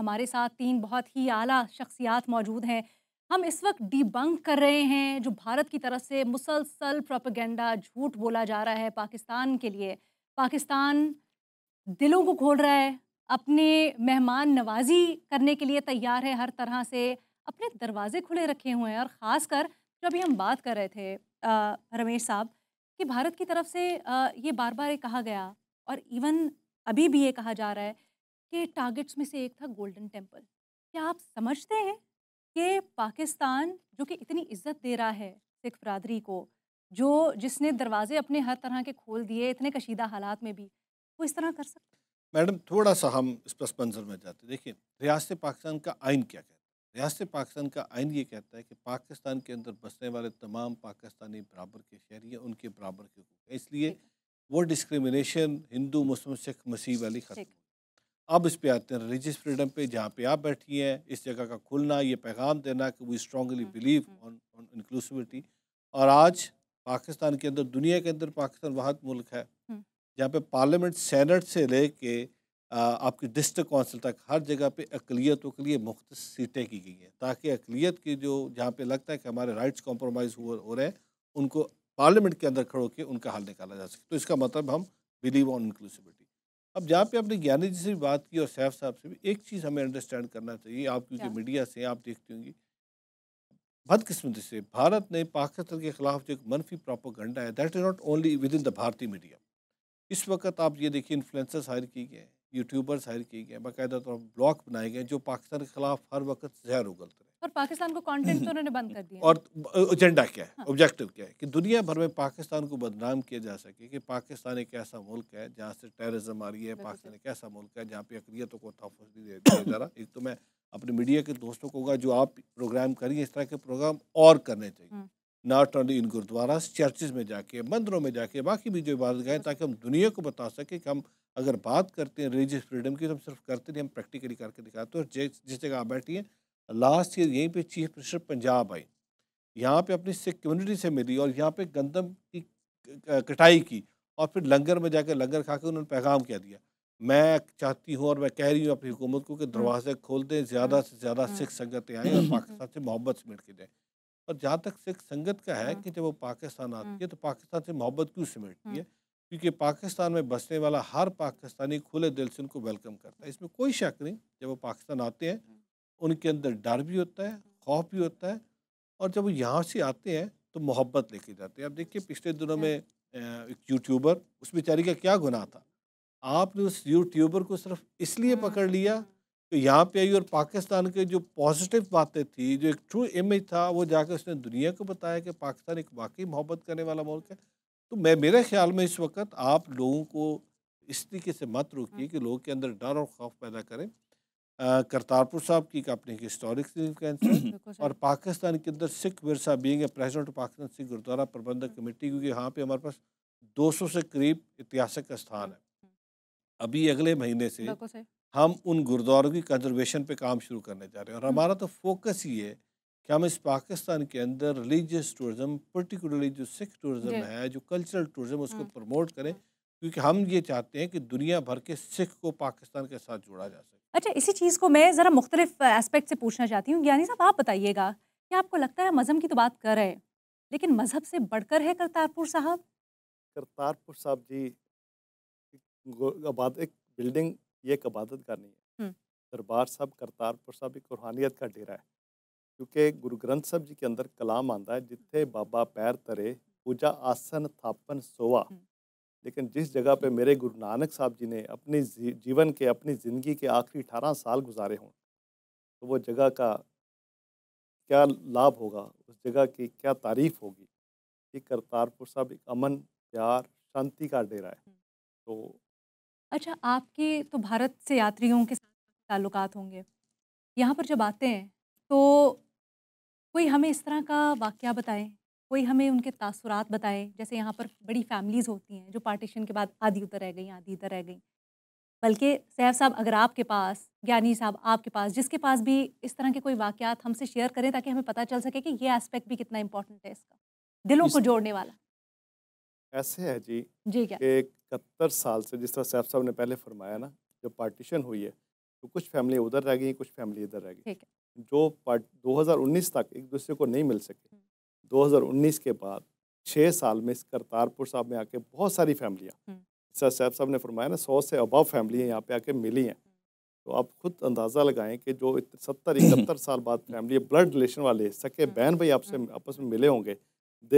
हमारे साथ 3 बहुत ही आला शख्सियात मौजूद हैं। हम इस वक़्त डिबंक कर रहे हैं जो भारत की तरफ से मुसलसल प्रोपेगेंडा झूठ बोला जा रहा है पाकिस्तान के लिए। पाकिस्तान दिलों को खोल रहा है, अपने मेहमान नवाज़ी करने के लिए तैयार है हर तरह से, अपने दरवाज़े खुले रखे हुए हैं और ख़ासकर जो अभी हम बात कर रहे थे रमेश साहब कि भारत की तरफ से ये बार-बार ये कहा गया और इवन अभी भी ये कहा जा रहा है कि टारगेट्स में से एक था गोल्डन टेम्पल। क्या आप समझते हैं कि पाकिस्तान जो कि इतनी इज़्ज़त दे रहा है सिख बिरादरी को, जो जिसने दरवाज़े अपने हर तरह के खोल दिए इतने कशीदा हालात में भी, वो इस तरह कर सकता है? मैडम थोड़ा सा हम इस पस मंज़र में जाते हैं। देखिए, रियासत पाकिस्तान का आइन क्या कहता है? रियासत पाकिस्तान का आइन ये कहता है कि पाकिस्तान के अंदर बसने वाले तमाम पाकिस्तानी बराबर के शहरी हैं, उनके बराबर के हकूक़ हैं। इसलिए ठीक है, वो डिस्क्रिमिनेशन हिंदू, मुस्लिम, सिख, मसीह वाली ख़त्म ठीक हो। है। अब इस पे आते हैं रिलीजियस फ्रीडम पे, जहाँ पे आप बैठी हैं, इस जगह का खुलना, ये पैगाम देना कि वी स्ट्रांगली हुँ, बिलीव हुँ, ऑन ऑन इंक्लूसिविटी। और आज पाकिस्तान के अंदर, दुनिया के अंदर पाकिस्तान वाहिद मुल्क है हुँ, जहाँ पे पार्लियामेंट सेनेट से लेके आपकी डिस्ट्रिक्ट कौंसिल तक हर जगह पे अक़लियतों के लिए मुख्तस सीटें की गई हैं, ताकि अक़लियत की जो जहाँ पे लगता है कि हमारे राइट्स कॉम्प्रोमाइज़ हो रहे हैं, उनको पार्लियामेंट के अंदर खड़े होकर उनका हल निकाला जा सके। तो इसका मतलब हम बिलीव ऑन इंक्लूसिविटी। अब जहाँ पे आपने ज्ञानी जी से भी बात की और सैफ साहब से भी, एक चीज़ हमें अंडरस्टैंड करना चाहिए। आप क्योंकि क्या? मीडिया से हैं, आप देखती होंगी, बदकिस्मती से भारत ने पाकिस्तान के खिलाफ जो एक मनफी प्रोपोगंडा है, that is not only with in the भारतीय मीडिया। इस वक्त आप ये देखिए, इन्फ्लुएंसर्स हायर किए गए हैं, यूट्यूबर्स हायर किए गए हैं, बाकायदा तौर पर ब्लॉग बनाए गए हैं जो पाकिस्तान के खिलाफ हर वक्त जहर उगलते और पाकिस्तान को कंटेंट तो उन्होंने बंद कर दिया ना? और एजेंडा क्या है, हाँ, ऑब्जेक्टिव क्या है कि दुनिया भर में पाकिस्तान को बदनाम किया जा सके कि पाकिस्तान एक ऐसा मुल्क है जहाँ से टेररिज्म आ रही है, बिल्कुल सही। पाकिस्तान एक ऐसा मुल्क है जहाँ पे अक़लियतों को तहफ़्फ़ुज़ नहीं दिया जा रहा। एक तो मैं अपने मीडिया के दोस्तों को कहूँगा, जो आप प्रोग्राम करिए, इस तरह के प्रोग्राम और करने चाहिए, हुँ, नॉट ओनली इन गुरुद्वारास, चर्चेज़ में जाके, मंदिरों में जाके, बाकी भी जो इबादतगाहें, बिल्कुल सही। ताकि हम दुनिया को बता सकें कि हम अगर बात करते हैं रिलीजियस फ्रीडम की, तो हम सिर्फ करते नहीं, हम प्रैक्टिकली करके दिखाते हैं। और जिस जगह आप बैठी हैं, लास्ट ईयर यहीं पे चीफ मिनिस्टर पंजाब आई, यहाँ पे अपनी सिख कम्युनिटी से मिली और यहाँ पे गंदम की कटाई की, और फिर लंगर में जाकर लंगर खा के उन्होंने पैगाम क्या दिया, मैं चाहती हूँ और मैं कह रही हूँ अपनी हुकूमत को कि हुँ, दरवाजे खोल दें, हुँ, ज़्यादा से ज़्यादा हुँ, सिख संगतें आएँ और हुँ, पाकिस्तान से मोहब्बत सिमट के जाएँ। और जहाँ तक सिख संगत का है हुँ, कि जब वो पाकिस्तान हुँ, आती है तो पाकिस्तान से मोहब्बत क्यों सिमटती हुँ, है? क्योंकि पाकिस्तान में बसने वाला हर पाकिस्तानी खुले दिल से उनको वेलकम करता है, इसमें कोई शक नहीं। जब वो पाकिस्तान आते हैं, हुँ, उनके अंदर डर भी होता है, खौफ भी होता है, और जब वो यहाँ से आते हैं तो मोहब्बत लेके जाते हैं। अब देखिए, पिछले दिनों में एक यूट्यूबर, उस बेचारी का क्या गुनाह था? आपने उस यूट्यूबर को सिर्फ इसलिए हुँ, पकड़ लिया हुँ, कि यहाँ पे आई और पाकिस्तान के जो पॉजिटिव बातें थी, जो एक ट्रू इमेज था, वो जाकर उसने दुनिया को बताया कि पाकिस्तान एक वाकई मोहब्बत करने वाला मुल्क है। तो मैं, मेरे ख्याल में इस वक्त आप लोगों को इस तरीके से मत हुँ, रोकिए कि लोगों के अंदर डर और खौफ पैदा करें। करतारपुर साहब की एक अपनी हिस्टोरिक सिग्निफिकेंस है बिल्कुल और सही। पाकिस्तान के अंदर सिख विरसा being a president of Pakistan Sikh Gurdwara Prabandhak हुँ, कमेटी, क्योंकि यहाँ पे हमारे पास 200 से करीब ऐतिहासिक हुँ, स्थान है। हुँ, अभी अगले महीने से बिल्कुल सही। हम उन गुरुद्वारों की कंजर्वेशन पे काम शुरू करने जा रहे हैं, और हुँ, हमारा तो फोकस ही है कि हम इस पाकिस्तान के अंदर रिलीजियस टूरिज़्म, पर्टिकुलरली जो सिख टूरिज़्म जी। है, जो कल्चरल टूरिज़्म, उसको हुँ, प्रमोट करें, हुँ। क्योंकि हम ये चाहते हैं कि दुनिया भर के सिख को पाकिस्तान के साथ जोड़ा जा सके। अच्छा, इसी चीज़ को मैं ज़रा मुख्तलिफ़ एस्पेक्ट से पूछना चाहती हूँ। ज्ञानी साहब, आप बताइएगा, क्या आपको लगता है मज़हब की तो बात कर रहे हैं, लेकिन मज़हब से बढ़कर है करतारपुर साहब? करतारपुर साहब जी, एक बिल्डिंग, ये एक इबादत गाह नहीं है। हुँ, दरबार साहब करतारपुर साहब एक रूहानियत का डेरा है, क्योंकि गुरु ग्रंथ साहब जी के अंदर कलाम आंदा है, जिथे बाबा पैर तरे पूजा आसन थापन सोवा। हुँ, लेकिन जिस जगह पे मेरे गुरु नानक साहब जी ने अपनी जीवन के, अपनी ज़िंदगी के आखिरी 18 साल गुजारे हों, तो वो जगह का क्या लाभ होगा, उस जगह की क्या तारीफ़ होगी। ये करतारपुर साहब एक अमन, प्यार, शांति का डेरा है। हुँ। तो अच्छा, आपके तो भारत से यात्रियों के साथ ताल्लुकात होंगे। यहाँ पर जब आते हैं, तो कोई हमें इस तरह का वाक़या बताएँ, कोई हमें उनके तासुरात बताएँ, जैसे यहाँ पर बड़ी फ़ैमिलीज़ होती हैं, जो पार्टीशन के बाद आधी उधर रह गईं, आधी इधर रह गईं। बल्कि सैफ साहब, अगर आपके पास, ज्ञानी साहब आपके पास, जिसके पास भी इस तरह के कोई वाक़यात हमसे शेयर करें ताकि हमें पता चल सके कि ये एस्पेक्ट भी कितना इम्पोर्टेंट है इसका, दिलों को इस जोड़ने वाला। ऐसे है जी जी, क्या? कि 71 साल से, जिस तरह सैफ साहब ने पहले फरमाया ना, जो पार्टीशन हुई है, तो कुछ फैमिली उधर रह गई, कुछ फैमिली इधर रह गई। ठीक है। जो पार्ट 2019 तक एक दूसरे को नहीं मिल सके, 2019 के बाद 6 साल में इस करतारपुर साहब में आके बहुत सारी फैमिलियाँ, सर साहब ने फरमाया ना 100 से अबव फैमिली यहाँ पे आके मिली हैं। तो आप खुद अंदाज़ा लगाएं कि जो 70-71 साल बाद फैमिली ब्लड रिलेशन वाले सके बहन भाई आपसे आपस में मिले होंगे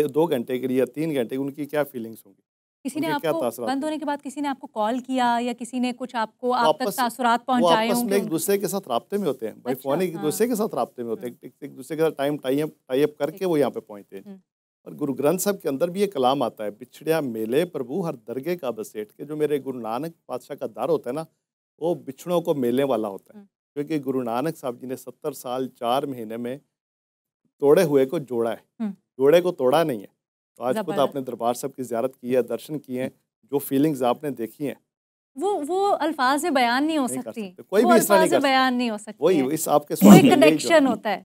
2 घंटे के लिए या 3 घंटे, उनकी क्या फीलिंग्स होंगी? किसी ने उनके क्या आपको तासुरात बंद होने होंगे? के बाद किसी ने आपको कॉल किया या किसी ने कुछ आपको वो आप तक आपस तासुरात वो पहुंचाए आपस में होंगे एक दूसरे के साथ राब्ते में होते हैं भाई, अच्छा, फ़ोन एक हाँ। दूसरे के साथ राब्ते में होते हैं, एक दूसरे के साथ टाइम टाई अप करके वो यहाँ पे पहुँचते हैं। और गुरु ग्रंथ साहब के अंदर भी ये कलाम आता है, बिछड़िया मेले प्रभु हर दरगे का बसेट के। जो मेरे गुरु नानक पातशाह का दर होता है ना, वो बिछड़ों को मेलने वाला होता है, क्योंकि गुरु नानक साहब जी ने 70 साल 4 महीने में तोड़े हुए को जोड़ा है, जोड़े को तोड़ा नहीं है। तो आज खुद आपने दरबार साहब की ज़ियारत की है, दर्शन किए हैं, जो फीलिंग्स आपने देखी हैं वो अल्फाज में बयान नहीं हो नहीं कर सकती, सकते, कोई वो भी इस तरह नहीं अल्फाज में कर बयान सकता। नहीं हो सकती वही हैं। इस आपके वो सवाल एक का यही कनेक्शन जवाब होता है।